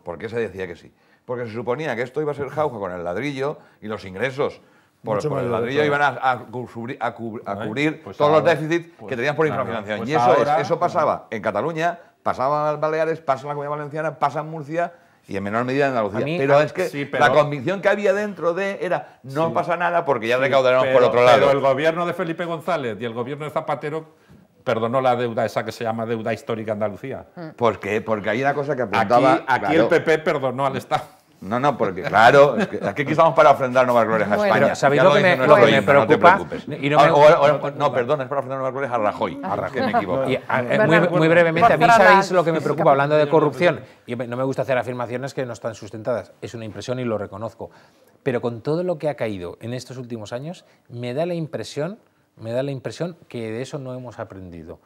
¿Por qué se decía que sí? Porque se suponía que esto iba a ser jauja con el ladrillo y los ingresos por el ladrillo iban a cubrir todos los déficits que tenían por infrafinanciación. Y eso pasaba en Cataluña, pasaba en Baleares, pasa en la Comunidad Valenciana, pasa en Murcia y en menor medida en Andalucía. Pero es que la convicción que había dentro era no pasa nada porque ya recaudaremos por otro lado. Pero el gobierno de Felipe González y el gobierno de Zapatero perdonó la deuda esa que se llama deuda histórica Andalucía? ¿Por qué? Porque hay una cosa que apuntaba... Aquí claro. el PP perdonó al Estado. No, porque claro, es que aquí estamos para ofrendar nuevas glorias a España. Pero ¿sabéis Ya lo que dice me nuestro himno, preocupa? No te preocupes. Y no perdón, es para ofrendar nuevas glorias a Rajoy. Que me equivoco. Y, muy brevemente, a mí Por sabéis las- lo que me preocupa, hablando de corrupción, y no me gusta hacer afirmaciones que no están sustentadas, es una impresión y lo reconozco, pero con todo lo que ha caído en estos últimos años, me da la impresión que de eso no hemos aprendido.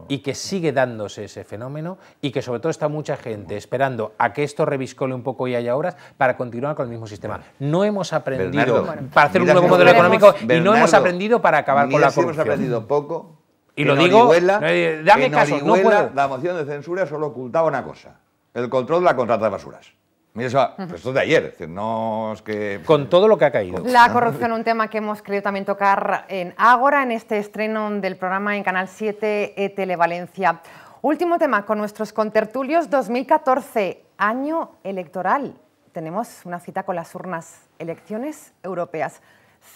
Y que sigue dándose ese fenómeno y que sobre todo está mucha gente esperando a que esto reviscole un poco y haya obras para continuar con el mismo sistema. No hemos aprendido Bernardo, para hacer un mira nuevo si modelo hemos- económico y no Bernardo, hemos aprendido para acabar con mira la si hemos corrupción. aprendido poco. Y que lo digo, dame en caso, no Orihuela puedo. la moción de censura solo ocultaba una cosa, el control de la contrata de basuras. Mira, eso, esto es de ayer, es decir, no es que... Con todo lo que ha caído. La corrupción, un tema que hemos querido también tocar en Ágora, en este estreno del programa en Canal 7 Televalencia. Último tema con nuestros contertulios, 2014, año electoral. Tenemos una cita con las urnas, elecciones europeas.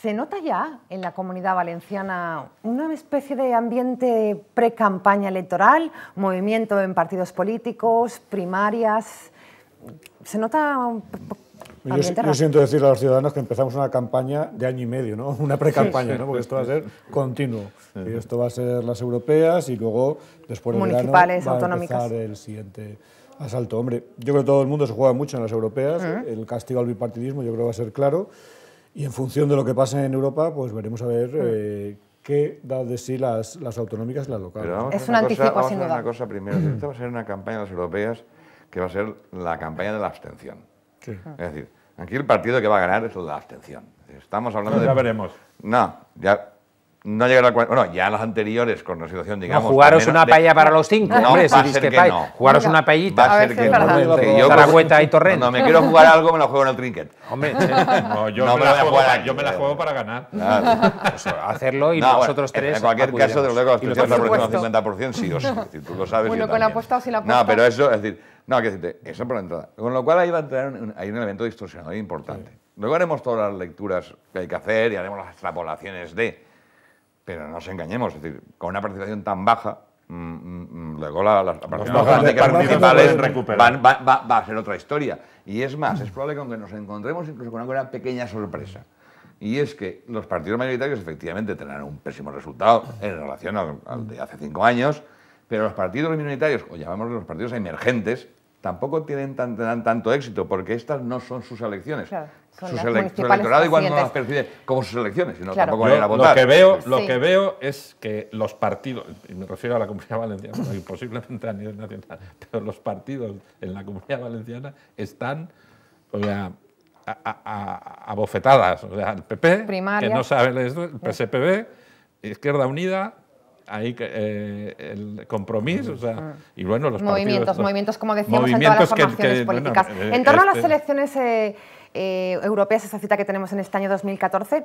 ¿Se nota ya en la Comunidad Valenciana una especie de ambiente pre-campaña electoral, movimiento en partidos políticos, primarias? ¿Se nota un ambiente Yo raro? siento decirle a los ciudadanos que empezamos una campaña de año y medio, ¿no? Una pre-campaña, ¿no? Porque esto va a ser continuo. Y esto va a ser las europeas y luego, después del verano, Municipales, va a autonómicas. empezar el siguiente asalto. Hombre, yo creo que todo el mundo se juega mucho en las europeas. El castigo al bipartidismo yo creo que va a ser claro. Y en función de lo que pase en Europa, pues veremos a ver qué da de sí las autonómicas y las locales. Pero vamos Es a un hacer anticipo, vamos a sin hacer duda. una cosa primero. Esta va a ser una campaña de las europeas que va a ser la campaña de la abstención. Sí. Es decir, aquí el partido que va a ganar es el de la abstención. Estamos hablando de... Ya veremos. No, ya no llegará al... Bueno, ya las anteriores con la situación, No, digamos... jugaros también una de- paella para los cinco, No, hombre, si va a ser que discrepáis. no. Jugaros Venga. una Va paellita. a A ser ver que si es no. verdad. Que yo Zaragoza y Torrent. Cuando me quiero jugar algo me lo juego en el trinket. Hombre, No, yo, No me me la voy a juego, jugar aquí. yo me la juego para ganar. Claro. pues hacerlo y No, bueno, nosotros tres en cualquier caso, desde luego, la Y los abstención está por supuesto. encima del 50%, sí o sí. Es decir, tú lo sabes. Bueno, y yo con la también. apuesta o sin la apuesta. No, pero eso, es decir, no, quiero decirte, eso por la entrada. Con lo cual ahí va a entrar hay un elemento distorsionador importante. Luego haremos todas las lecturas que hay que hacer y haremos las extrapolaciones de... Pero no nos engañemos, es decir, con una participación tan baja, luego las participaciones autonómicas partidos municipales pueden recuperar. va a ser otra historia. Y es más, es probable que nos encontremos incluso con una pequeña sorpresa. Y es que los partidos mayoritarios efectivamente tendrán un pésimo resultado en relación al de hace 5 años, pero los partidos minoritarios, o llamémoslos los partidos emergentes, tampoco tendrán tanto éxito, porque estas no son sus elecciones. Claro, son Su las su municipales electorado igual no las recientes. percibe como sus elecciones, sino Claro. tampoco van a ir a Lo votar. Sí. que veo es que los partidos, y me refiero a la Comunidad Valenciana, y posiblemente a nivel nacional, pero los partidos en la Comunidad Valenciana están, o sea, a bofetadas. O sea, el PP, Primaria. que no sabe leer esto, el PSPB, Izquierda Unida, ahí el Compromís, o sea, y bueno, los partidos... Movimientos, como decíamos, en todas las formaciones políticas. En torno a las elecciones europeas, esa cita que tenemos en este año 2014,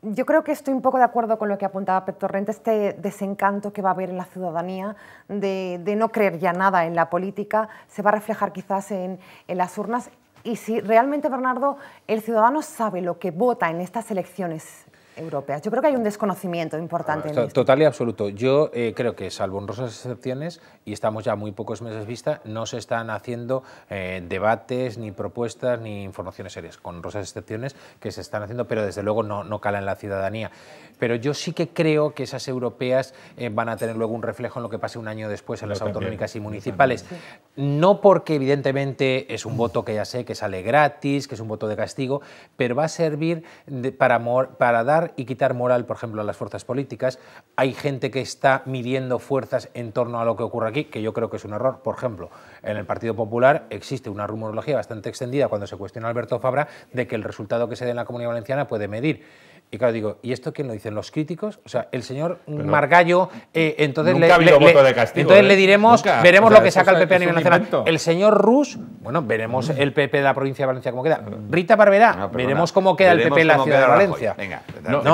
yo creo que estoy un poco de acuerdo con lo que apuntaba Pep Torrent, este desencanto que va a haber en la ciudadanía de no creer ya nada en la política, se va a reflejar quizás en las urnas. Y si realmente, Bernardo, el ciudadano sabe lo que vota en estas elecciones europeas, yo creo que hay un desconocimiento importante en esto. Total y absoluto. Yo creo que, salvo honrosas excepciones, y estamos ya muy pocos meses vista, no se están haciendo debates, ni propuestas, ni informaciones serias, con honrosas excepciones que se están haciendo, pero desde luego no cala en la ciudadanía. Pero yo sí que creo que esas europeas van a tener luego un reflejo en lo que pase un año después en las autonómicas y municipales. No porque evidentemente es un voto que ya sé que sale gratis, que es un voto de castigo, pero va a servir para dar y quitar moral, por ejemplo, a las fuerzas políticas. Hay gente que está midiendo fuerzas en torno a lo que ocurre aquí, que yo creo que es un error. Por ejemplo, en el Partido Popular existe una rumorología bastante extendida cuando se cuestiona a Alberto Fabra de que el resultado que se dé en la Comunidad Valenciana puede medir. Y claro, digo, ¿y esto quién lo dicen? ¿Los críticos? O sea, el señor Margallo, entonces nunca ha habido voto de castigo, entonces le diremos, Nunca. veremos O sea, lo que eso saca el es PP a nivel un nacional. invento. El señor Rus, Bueno, veremos el PP de la provincia de Valencia cómo queda. Rita Barberá, veremos cómo queda el PP en la ciudad de Valencia. Venga,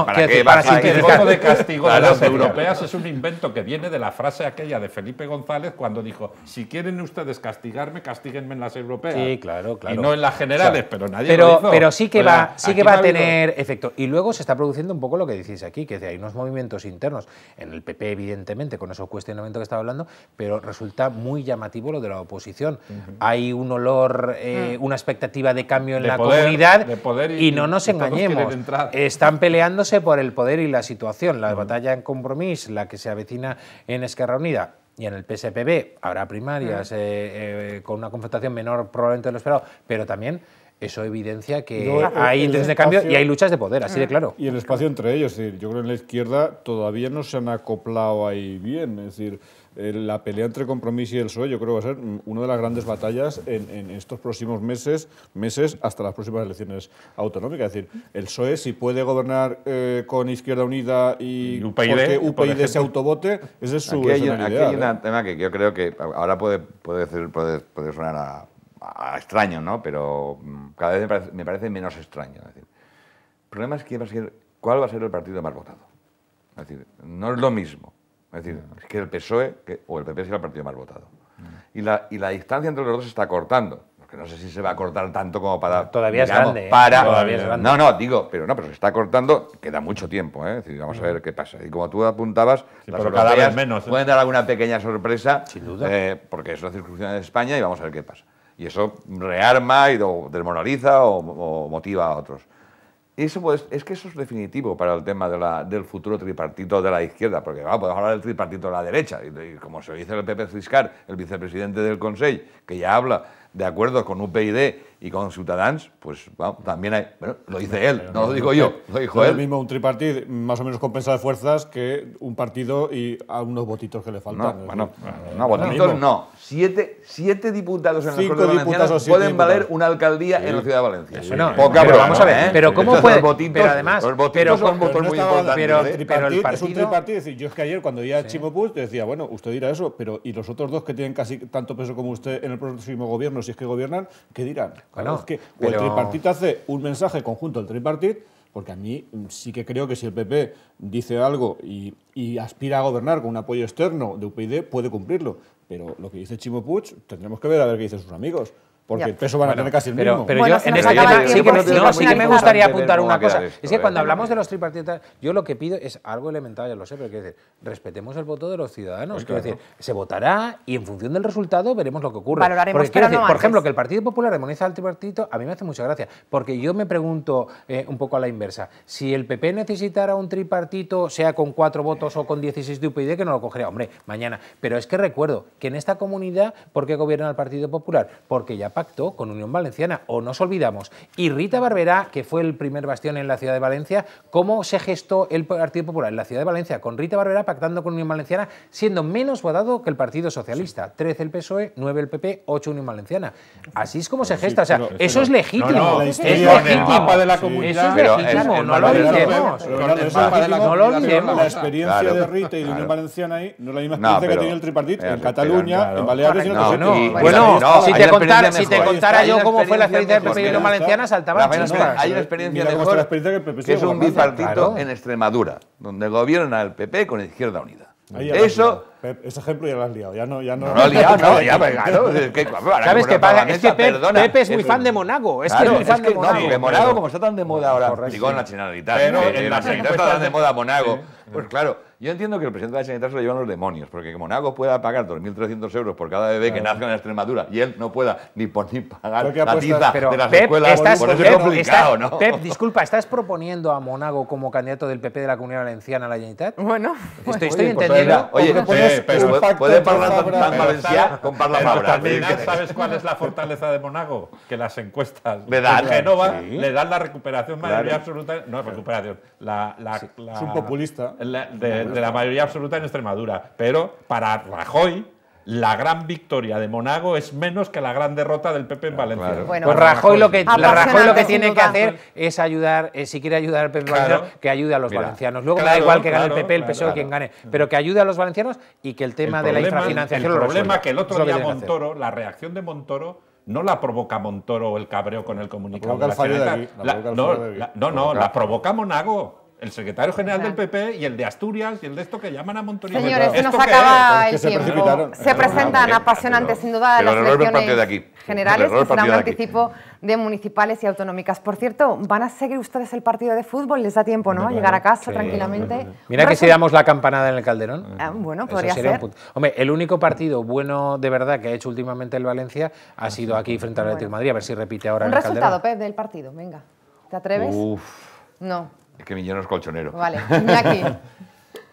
para El voto de castigo de las Claro. europeas es un invento que viene de la frase aquella de Felipe González cuando dijo: si quieren ustedes castigarme, castíguenme en las europeas. Sí, claro. Y no en las generales, pero nadie lo hizo. Pero sí que Pues va, sí aquí que no va ha a habido- tener efecto. Y luego se está produciendo un poco lo que decís aquí, que hay unos movimientos internos en el PP, evidentemente, con esos cuestionamientos que estaba hablando, pero resulta muy llamativo lo de la oposición. Hay un olor, una expectativa de cambio en De la poder, comunidad de poder y no nos y todos engañemos. quieren entrar. Están peleándose por el poder y la situación. La batalla en Compromís, la que se avecina en Esquerra Unida y en el PSPB, habrá primarias con una confrontación menor probablemente de lo esperado, pero también eso evidencia que Luego, hay el intenciones de cambio espacio- y hay luchas de poder, así de claro. Y el espacio entre ellos, es decir, yo creo que en la izquierda todavía no se han acoplado ahí bien, es decir, la pelea entre Compromís y el PSOE yo creo que va a ser una de las grandes batallas en estos próximos meses hasta las próximas elecciones autonómicas. Es decir, el PSOE si puede gobernar con Izquierda Unida y UPyD, porque por UPyD se ejemplo. autovote, ese es su Aquí hay escenario ideal, un tema que yo creo que ahora puede sonar a extraño, ¿no? Pero cada vez me parece menos extraño. Es decir, el problema es cuál va a ser el partido más votado. Es decir, no es lo mismo. Es decir, es que el PSOE o el PP será el partido más votado. Y la distancia entre los dos se está cortando. Porque no sé si se va a cortar tanto como para... Todavía es grande, ¿eh? Para, Todavía es grande. Pero se está cortando, queda mucho tiempo, ¿eh? Es decir, vamos a ver qué pasa. Y como tú apuntabas, las pero cada europeas vez menos, ¿eh? pueden dar alguna pequeña sorpresa, Sin duda. porque es una circunscripción de España y vamos a ver qué pasa. Y eso rearma y desmoraliza o motiva a otros. Eso pues, es que eso es definitivo para el tema del futuro tripartito de la izquierda, porque podemos hablar del tripartito de la derecha, y como se dice el Pepe Ciscar, el vicepresidente del Consell, que ya habla de acuerdos con UPyD y con Ciutadans, pues vamos, también hay, bueno, lo dice él, no lo digo yo, lo dijo No es lo él. mismo un tripartito más o menos compensa de fuerzas que un partido y a unos votitos que le faltan. No, votitos no. 7 diputados en las 5 Cortes diputados Valencianas o 7 pueden valer diputados. una alcaldía en la ciudad de Valencia. Eso no, Poca pero broma, vamos a ver, ¿eh? pero ¿cómo Entonces, puede? los votitos, Pero además, los votitos pero- son votos no muy estaba- importantes. pero el el tripartito es un partido- tripartito, es decir, yo es que ayer cuando veía Chimo Puig decía, bueno, usted dirá eso, pero ¿y los otros dos que tienen casi tanto peso como usted en el próximo gobierno, si es que gobiernan, qué dirán? Bueno, es que o pero- el tripartito hace un mensaje conjunto al tripartit, porque a mí sí que creo que si el PP dice algo y aspira a gobernar con un apoyo externo de UPyD, puede cumplirlo. Pero lo que dice Chimo Puig, tendremos que ver a ver qué dicen sus amigos. Porque Ya. el peso van a tener casi el Pero, mismo. pero Bueno, yo se en nos este acaba tema el sí tiempo, que, sí, no, para sí que me finalizar. gustaría Ver apuntar cómo va una a quedar cosa. esto, Es que cuando ¿eh? hablamos de los tripartitos, yo lo que pido es algo elemental, ya lo sé, pero quiero decir, respetemos el voto de los ciudadanos. Quiero decir, se votará y en función del resultado veremos lo que ocurre. Valoraremos, Porque quiero pero no decir, por antes. ejemplo, que el Partido Popular demoniza al tripartito, a mí me hace mucha gracia, porque yo me pregunto un poco a la inversa, si el PP necesitara un tripartito, sea con 4 votos o con 16 de UPyD, que no lo cogería, hombre, mañana. Pero es que recuerdo que en esta comunidad, ¿por qué gobierna el Partido Popular? Porque ya pactó con Unión Valenciana, o nos olvidamos. Y Rita Barberá, que fue el primer bastión en la ciudad de Valencia, ¿cómo se gestó el Partido Popular en la ciudad de Valencia? Con Rita Barberá pactando con Unión Valenciana, siendo menos votado que el Partido Socialista. 13 el PSOE, 9 el PP, 8 Unión Valenciana. Así es como se gesta. O sea, eso es legítimo. No, la es historia- con el legítimo. mapa de la Eso comunidad. es Pero legítimo, el no lo mapa de la olvidemos. Pero Con claro, el eso mapa es de la legítimo, no lo pero olvidemos. la experiencia Claro, de Rita y de Unión claro. Valenciana ahí no es la misma No, experiencia que pero- tenía el tripartito en pero- Cataluña, claro. en Baleares y en Correcto. otros No, sitios. no. Bueno, no, si hay te una contara, experiencia si te mejor. contara Hay yo una cómo fue la experiencia del experiencia PP y Unión mejor. Valenciana, saltaban Rafael, chispas. hay una experiencia Mira cómo está mejor, la experiencia que el PP que es un gobernando. bipartito Claro. en Extremadura, donde gobierna el PP con Izquierda Unida. Ahí ya la has Eso... liado. Pep, ese ejemplo ya lo has liado. Ya no, No lo he liado, no, ya, pues, claro. Es que, ¿Sabes qué pasa? Es que perdona. Pepe es muy fan de Monago. Es que Claro, es muy fan de no, Monago. porque Monago, como está tan de moda ahora, Correcto. digo en la Generalitat, Pero que en en la las Generalitat está encuestas tan de de- moda Monago, pues claro, yo entiendo que el presidente de la Generalitat se lo llevan los demonios, porque que Monago pueda pagar 2.300 euros por cada bebé que nazca en Extremadura y él no pueda ni pagar Creo que la apuestas- tiza Pero de las Pep, escuelas, por eso es complicado, ¿no? Pep, disculpa, ¿estás proponiendo a Monago como candidato del PP de la Comunidad Valenciana a la Generalitat? Bueno, Estoy Pues entendiendo. venga, oye, pero puede parlar Fabra- tan valencià con parla Pero Fabra. también, ¿sabes cuál es la fortaleza de Monago? Que las encuestas Le dan, en Génova sí. le dan la recuperación mayoría Claro. absoluta, no recuperación, Es un populista. de la mayoría absoluta en Extremadura. Pero para Rajoy, la gran victoria de Monago es menos que la gran derrota del PP en Valencia. Claro. bueno. Pues Rajoy lo que Apasionante, tiene sin que duda. hacer es ayudar, si quiere ayudar al PP Claro. valenciano, que ayude a los Mira, valencianos. Luego me claro, da igual que gane claro, el PP, el PSOE, claro. quien gane, pero que ayude a los valencianos y que el tema de la infrafinanciación el lo problema resuelva. que el otro Es lo día tiene que hacer. Montoro, la reacción de Montoro no la provoca Montoro el cabreo con el comunicado de la fallo de Generalitat. aquí, La provoca Monago, el secretario general del PP y el de Asturias y el de esto que llaman a Montoro. Señores, se nos ¿Esto qué acaba es? el Es que se tiempo. precipitaron. Se presentan apasionantes, sin duda, pero las el error del partido de elecciones aquí. generales, El error que será un del partido de aquí. anticipo de municipales y autonómicas. Por cierto, ¿van a seguir ustedes el partido de fútbol? ¿Les da tiempo, no? A llegar a casa tranquilamente. Mira que si damos la campanada en el Calderón. Bueno, eso podría sería un ser. punto. Hombre, el único partido bueno de verdad que ha hecho últimamente el Valencia ha sido aquí frente al Atlético de Madrid. A ver si repite ahora Un en el resultado, Calderón. Pep, del partido. Venga, ¿te atreves? No. Es que Miñón es colchonero. Vale, Iñaki.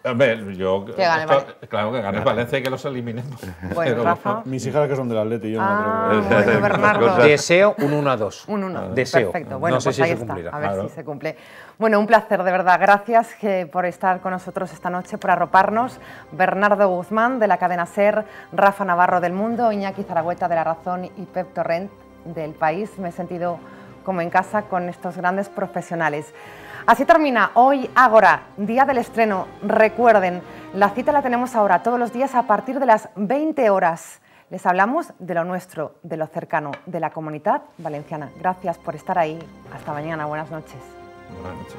Hombre, yo... Que gane Claro, que gane Valencia y que los eliminemos. Bueno, Pero- Rafa. Mis hijas que son del Atleti, yo no me atrevo. Bueno, Bernardo. Deseo un 1-2. Un 1. Deseo. Perfecto. Bueno, no sé pues si ahí se está. cumplirá. A ver Claro. si se cumple. Bueno, un placer, de verdad. Gracias por estar con nosotros esta noche, por arroparnos. Bernardo Guzmán, de la cadena SER, Rafa Navarro, del Mundo, Iñaki Zaragüeta, de La Razón, y Pep Torrent, del País. Me he sentido como en casa con estos grandes profesionales. Así termina hoy Ágora, día del estreno. Recuerden, la cita la tenemos ahora todos los días a partir de las 20 horas. Les hablamos de lo nuestro, de lo cercano, de la Comunitat Valenciana. Gracias por estar ahí. Hasta mañana. Buenas noches. Buenas noches.